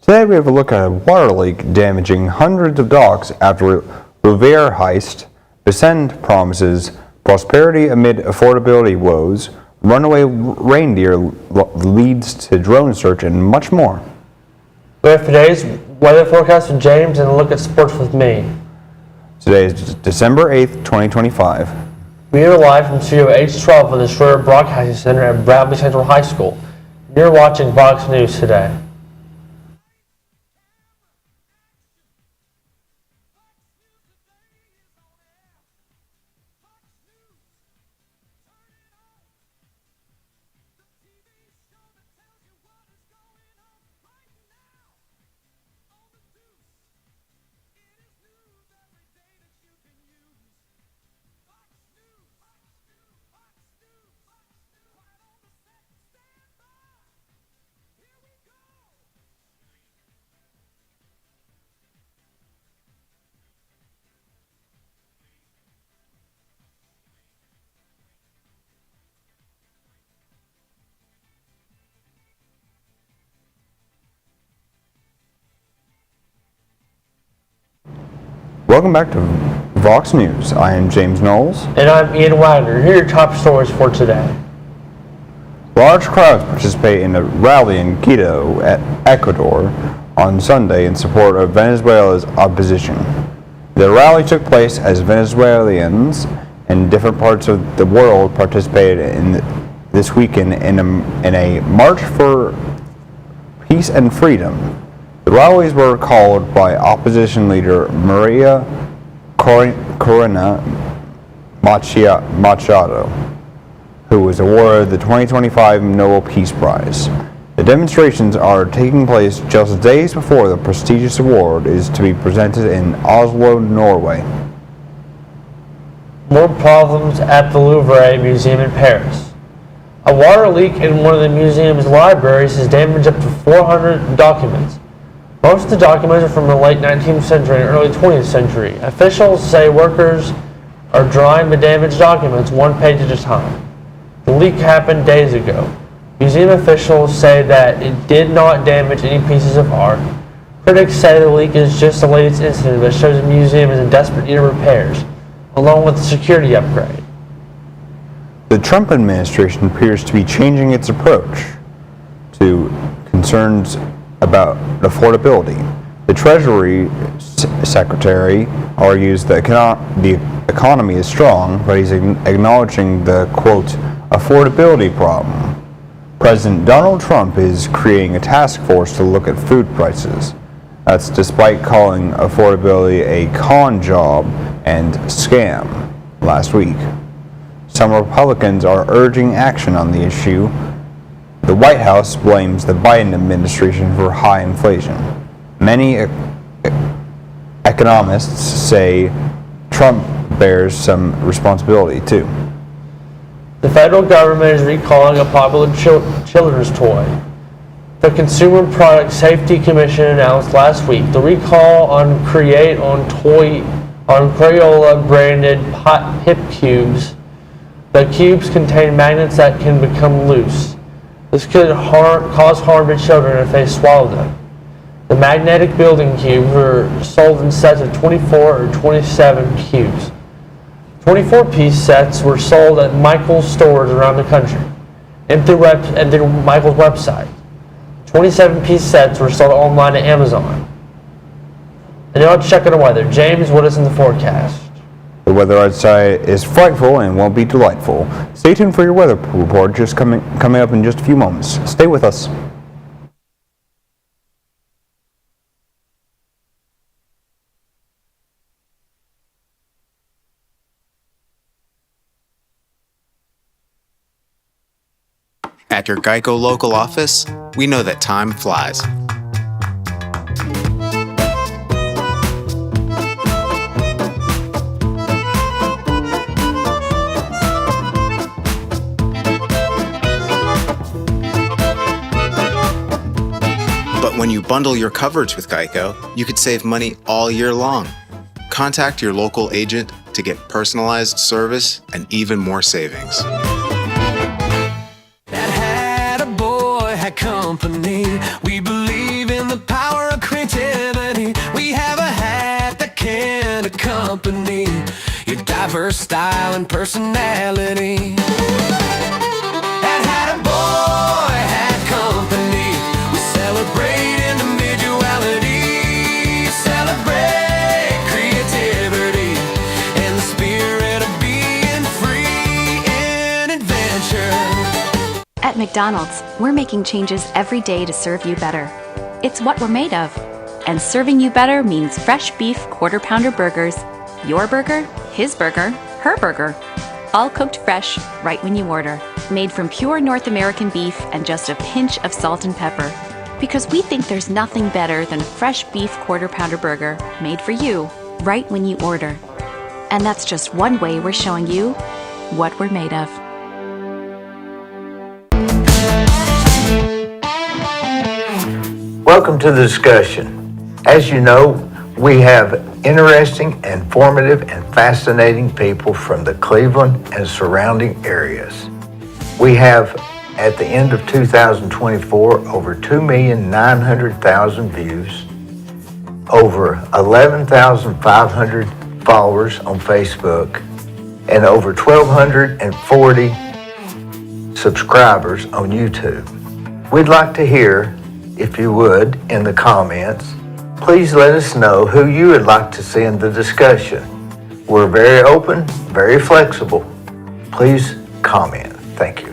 Today we have a look at a water leak damaging hundreds of docks after Rivera heist, Vicente promises prosperity amid affordability woes, runaway reindeer leads to drone search, and much more. We have today's weather forecast with James and a look at sports with me. Today is December 8th, 2025. We are live from Studio H12 of the Shroyer Broadcasting Center at Bradley Central High School. You're watching VOX News today. Welcome back to VOX News. I am James Knowles. And I'm Ian Wagner. Here are your top stories for today. Large crowds participate in a rally in Quito, Ecuador, on Sunday in support of Venezuela's opposition. The rally took place as Venezuelans in different parts of the world participated in this weekend in a march for peace and freedom. The rallies were called by opposition leader Maria Corina Machado, who was awarded the 2025 Nobel Peace Prize. The demonstrations are taking place just days before the prestigious award is to be presented in Oslo, Norway. More problems at the Louvre Museum in Paris. A water leak in one of the museum's libraries has damaged up to 400 documents. Most of the documents are from the late 19th century and early 20th century. Officials say workers are drying the damaged documents one page at a time. The leak happened days ago. Museum officials say that it did not damage any pieces of art. Critics say the leak is just the latest incident that shows the museum is in desperate need of repairs, along with a security upgrade. The Trump administration appears to be changing its approach to concerns about affordability. The Treasury Secretary argues that the economy is strong, but he's acknowledging the, quote, affordability problem. President Donald Trump is creating a task force to look at food prices. That's despite calling affordability a con job and scam last week. Some Republicans are urging action on the issue. The White House blames the Biden administration for high inflation. Many economists say Trump bears some responsibility too. The federal government is recalling a popular children's toy. The Consumer Product Safety Commission announced last week the recall on Crayola branded hip cubes. The cubes contain magnets that can become loose. This could cause harm to children if they swallow them. The magnetic building cubes were sold in sets of 24 or 27 cubes. 24-piece sets were sold at Michael's stores around the country and through Michael's website. 27-piece sets were sold online at Amazon. And now let's check on the weather. James, what is in the forecast? The weather outside is frightful and won't be delightful. Stay tuned for your weather report just coming up in just a few moments. Stay with us. At your Geico local office, we know that time flies. But when you bundle your coverage with Geico, you could save money all year long. Contact your local agent to get personalized service and even more savings. That had a boy, had company. We believe in the power company, your diverse style and personality. Had a boy, had company. We celebrate individuality, celebrate creativity, and the spirit of being free in adventure. At McDonald's, we're making changes every day to serve you better. It's what we're made of. And serving you better means fresh beef quarter-pounder burgers. Your burger, his burger, her burger. All cooked fresh, right when you order. Made from pure North American beef and just a pinch of salt and pepper. Because we think there's nothing better than a fresh beef quarter-pounder burger made for you, right when you order. And that's just one way we're showing you what we're made of. Welcome to the discussion. As you know, we have interesting, informative, and fascinating people from the Cleveland and surrounding areas. We have, at the end of 2024, over 2,900,000 views, over 11,500 followers on Facebook, and over 1,240 subscribers on YouTube. We'd like to hear, if you would, in the comments, please let us know who you would like to see in the discussion. We're very open, very flexible. Please comment. Thank you.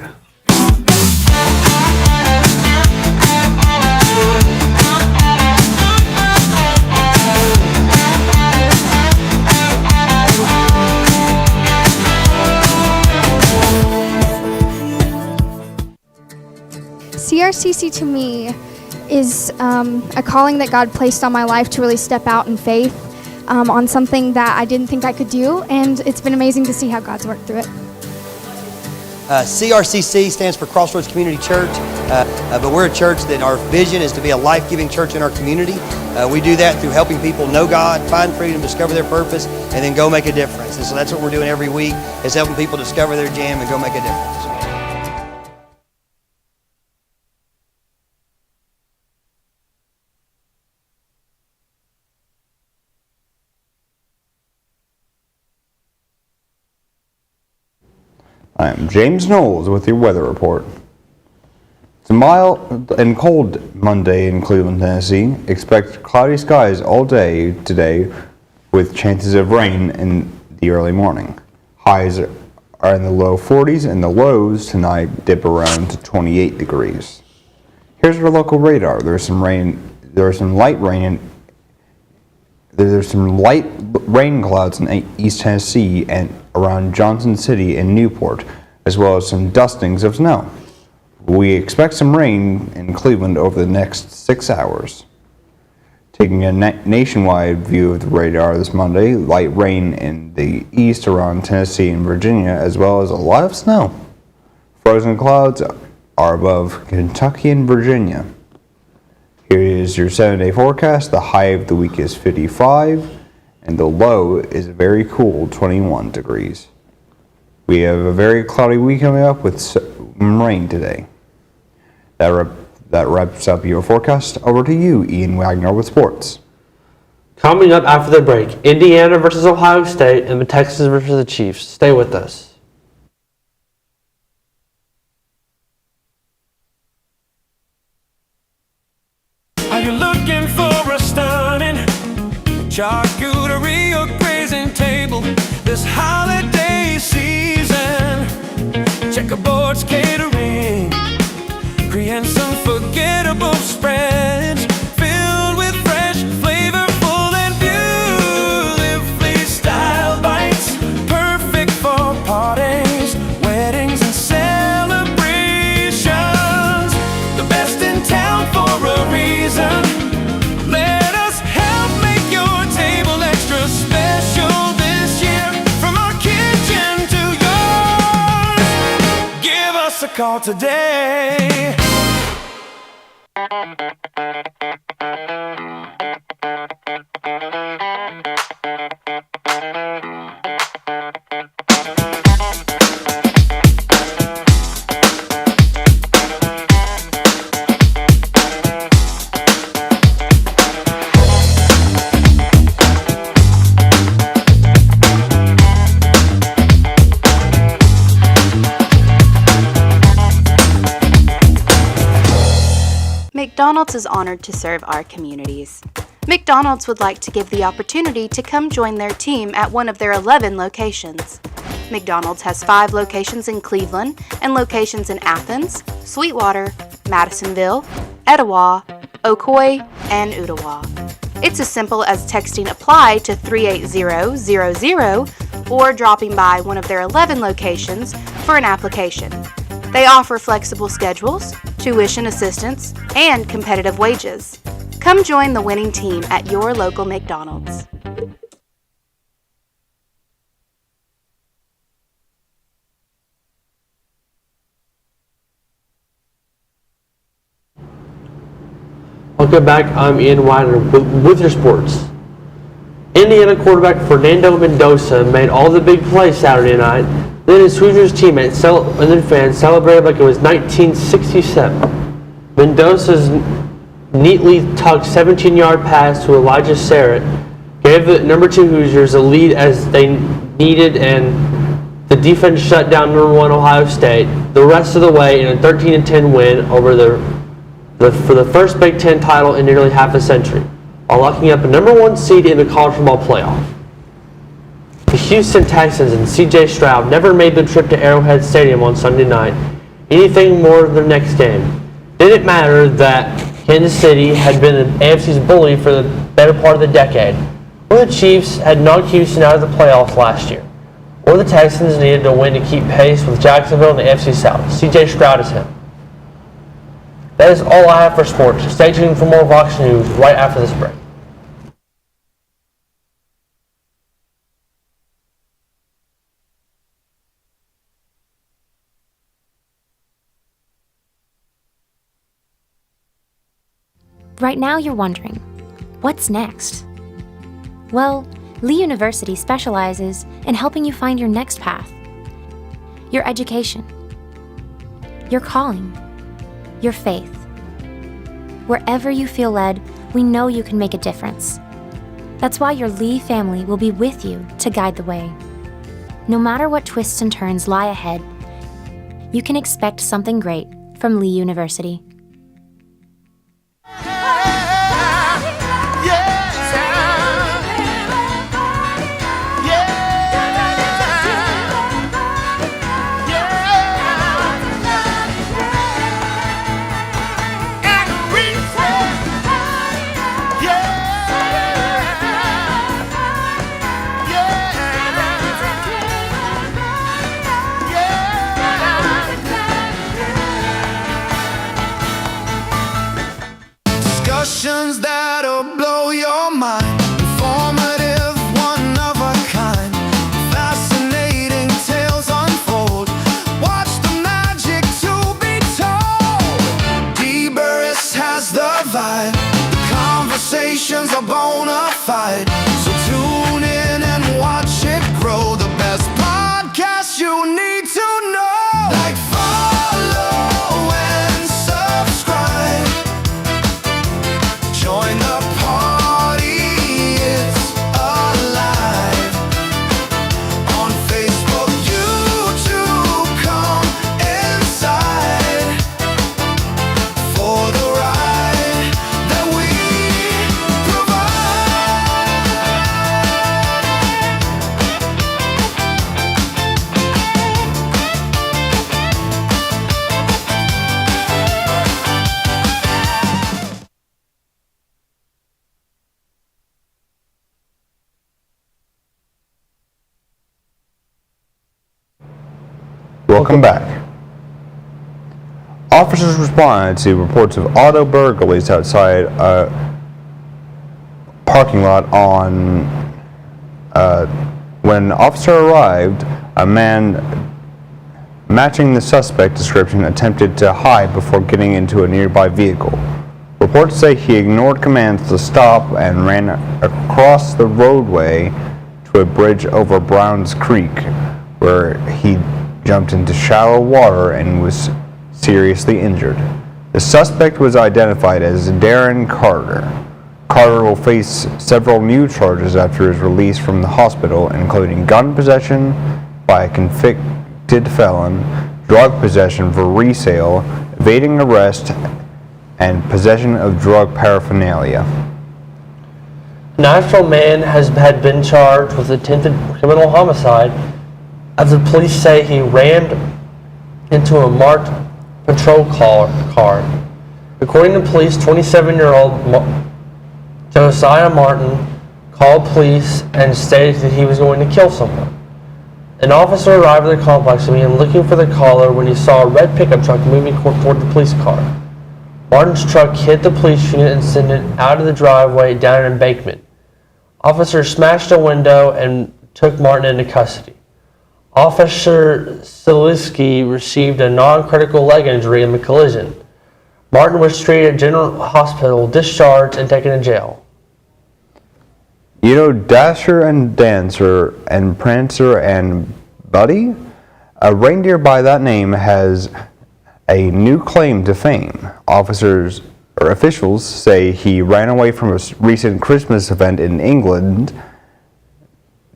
CRCC to me is a calling that God placed on my life to really step out in faith on something that I didn't think I could do, and it's been amazing to see how God's worked through it. CRCC stands for Crossroads Community Church, but we're a church that our vision is to be a life-giving church in our community. We do that through helping people know God, find freedom, discover their purpose, and then go make a difference. And so that's what we're doing every week, is helping people discover their jam and go make a difference. I am James Knowles with your weather report. It's a mild and cold Monday in Cleveland, Tennessee. Expect cloudy skies all day today with chances of rain in the early morning. Highs are in the low 40s and the lows tonight dip around to 28 degrees. Here's your local radar. There's some light rain clouds in East Tennessee and around Johnson City and Newport, as well as some dustings of snow. We expect some rain in Cleveland over the next 6 hours. Taking a nationwide view of the radar this Monday, light rain in the east around Tennessee and Virginia, as well as a lot of snow. Frozen clouds are above Kentucky and Virginia. Here is your 7-day forecast. The high of the week is 55, and the low is a very cool 21 degrees. We have a very cloudy week coming up with some rain today. That wraps up your forecast. Over to you, Ian Wagner with sports. Coming up after the break, Indiana versus Ohio State and the Texas versus the Chiefs. Stay with us. Are you looking for a stunning charcuterie or grazing table this holiday season? Checkerboard's catering, creating some forgettable spreads filled with fresh, flavorful, and beautifully styled bites, perfect for parties, weddings, and celebrations. The best in town for a reason. Let us help make your table extra special this year. From our kitchen to yours, give us a call today. McDonald's is honored to serve our communities. McDonald's would like to give the opportunity to come join their team at one of their 11 locations. McDonald's has 5 locations in Cleveland and locations in Athens, Sweetwater, Madisonville, Etowah, Ocoee, and Ottawa. It's as simple as texting APPLY to 38000 or dropping by one of their 11 locations for an application. They offer flexible schedules, tuition assistance, and competitive wages. Come join the winning team at your local McDonald's. Welcome back. I'm Ian Wider with your sports. Indiana quarterback Fernando Mendoza made all the big plays Saturday night. Then his Hoosiers teammates and their fans celebrated like it was 1967. Mendoza's neatly tucked 17-yard pass to Elijah Sarrett gave the number 2 Hoosiers a lead as they needed, and the defense shut down number 1 Ohio State the rest of the way in a 13-10 win over for the first Big Ten title in nearly half a century, while locking up a number 1 seed in the college football playoff. The Houston Texans and C.J. Stroud never made the trip to Arrowhead Stadium on Sunday night anything more than their next game. Didn't matter that Kansas City had been the AFC's bully for the better part of the decade, or the Chiefs had knocked Houston out of the playoffs last year, or the Texans needed to win to keep pace with Jacksonville in the AFC South. C.J. Stroud is him. That is all I have for sports. Stay tuned for more Vox News right after this break. Right now you're wondering, what's next? Well, Lee University specializes in helping you find your next path, your education, your calling, your faith. Wherever you feel led, we know you can make a difference. That's why your Lee family will be with you to guide the way. No matter what twists and turns lie ahead, you can expect something great from Lee University. Discussions that'll blow your mind. Informative, one of a kind. Fascinating tales unfold. Watch the magic to be told. D-Burris has the vibe. The conversations are bona fide. So tune in and watch it grow. The best podcast you need to know. Like, follow and subscribe. Join the party, it's alive. On Facebook, YouTube, come inside for the ride that we Welcome back. Officers responded to reports of auto burglaries outside a parking lot on when an officer arrived. A man matching the suspect description attempted to hide before getting into a nearby vehicle. Reports say he ignored commands to stop and ran across the roadway to a bridge over Browns Creek, where he jumped into shallow water and was seriously injured. The suspect was identified as Darren Carter. Carter will face several new charges after his release from the hospital, including gun possession by a convicted felon, drug possession for resale, evading arrest, and possession of drug paraphernalia. Nashville man had been charged with attempted criminal homicide after police say he rammed into a marked patrol car. According to police, 27-year-old Josiah Martin called police and stated that he was going to kill someone. An officer arrived at the complex and began looking for the caller when he saw a red pickup truck moving toward the police car. Martin's truck hit the police unit and sent it out of the driveway down an embankment. Officers smashed a window and took Martin into custody. Officer Siliski received a non-critical leg injury in the collision. Martin was treated at General Hospital, discharged, and taken to jail. You know Dasher and Dancer and Prancer and Buddy? A reindeer by that name has a new claim to fame. Officials say he ran away from a recent Christmas event in England.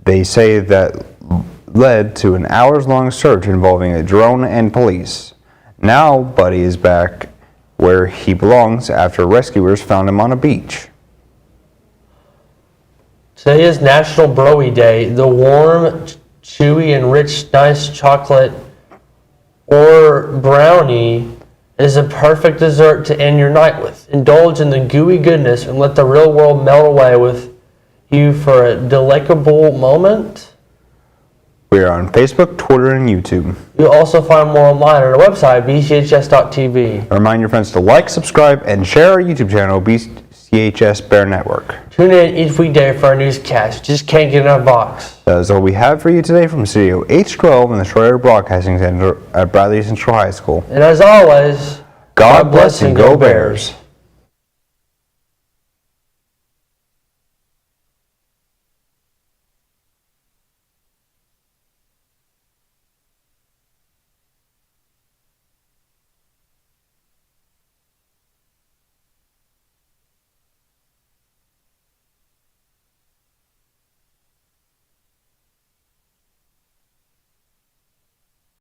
They say that led to an hours-long search involving a drone and police. Now Buddy is back where he belongs after rescuers found him on a beach. Today is National Broy Day. The warm, chewy, and rich, nice chocolate or brownie is a perfect dessert to end your night with. Indulge in the gooey goodness and let the real world melt away with you for a delectable moment. We are on Facebook, Twitter, and YouTube. You'll also find more online at our website, BCHS.TV. Remind your friends to like, subscribe, and share our YouTube channel, BCHS Bear Network. Tune in each weekday for our newscast. Just can't get enough Vox. That is all we have for you today from Studio H12 in the Shroyer Broadcasting Center at Bradley Central High School. And as always, God bless and go Bears.